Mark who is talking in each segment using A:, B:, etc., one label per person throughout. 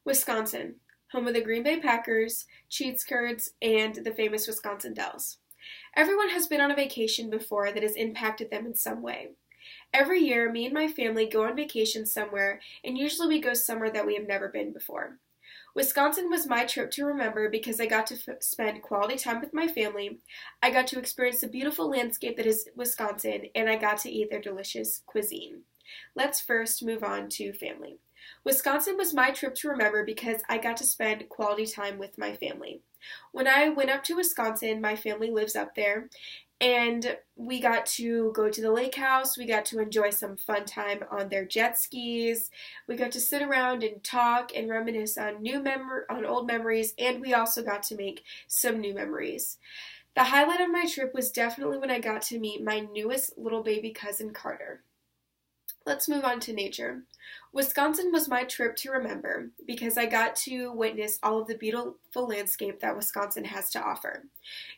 A: Wisconsin, home of the Green Bay Packers, cheese curds, and the famous Wisconsin Dells. Everyone has been on a vacation before that has impacted them in some way. Every year, me and my family go on vacation somewhere, and usually we go somewhere that we have never been before. Wisconsin was my trip to remember because I got to spend quality time with my family, I got to experience the beautiful landscape that is Wisconsin, and I got to eat their delicious cuisine. Let's first move on to family. Wisconsin was my trip to remember because I got to spend quality time with my family. When I went up to Wisconsin, my family lives up there, and we got to go to the lake house. We got to enjoy some fun time on their jet skis. We got to sit around and talk and reminisce on on old memories, and we also got to make some new memories. The highlight of my trip was definitely when I got to meet my newest little baby cousin Carter. Let's move on to nature. Wisconsin was my trip to remember because I got to witness all of the beautiful landscape that Wisconsin has to offer.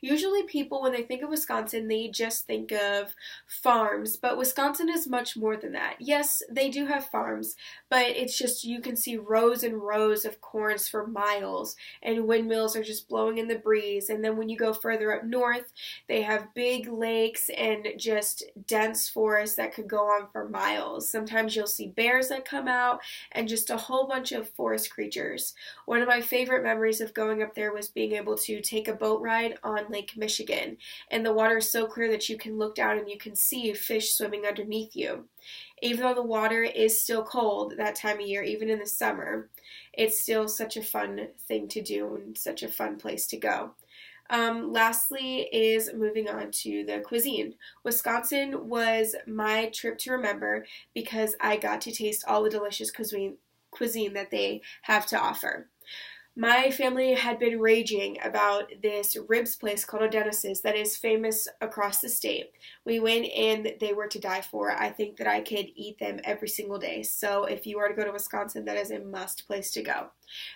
A: Usually, people, when they think of Wisconsin, they just think of farms, but Wisconsin is much more than that. Yes, they do have farms, but it's just you can see rows and rows of corns for miles, and windmills are just blowing in the breeze. And then when you go further up north, they have big lakes and just dense forests that could go on for miles. Sometimes you'll see bears that come out and just a whole bunch of forest creatures. One of my favorite memories of going up there was being able to take a boat ride on Lake Michigan, and the water is so clear that you can look down and you can see fish swimming underneath you. Even though the water is still cold that time of year, even in the summer, it's still such a fun thing to do and such a fun place to go. Lastly is moving on to the cuisine. Wisconsin was my trip to remember because I got to taste all the delicious cuisine that they have to offer. My family had been raging about this ribs place called O'Dennis's that is famous across the state. We went and they were to die for. I think that I could eat them every single day. So if you are to go to Wisconsin, that is a must place to go.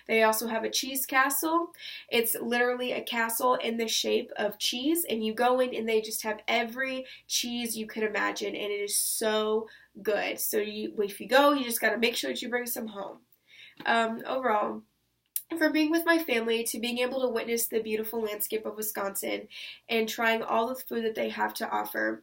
A: They also have a cheese castle. It's literally a castle in the shape of cheese, and you go in and they just have every cheese you could imagine, and it is so good. So if you go, you just got to make sure that you bring some home. Overall, from being with my family to being able to witness the beautiful landscape of Wisconsin and trying all the food that they have to offer,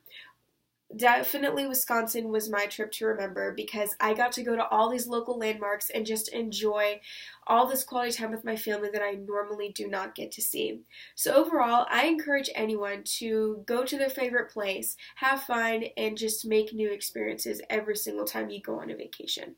A: definitely Wisconsin was my trip to remember because I got to go to all these local landmarks and just enjoy all this quality time with my family that I normally do not get to see. So overall, I encourage anyone to go to their favorite place, have fun, and just make new experiences every single time you go on a vacation.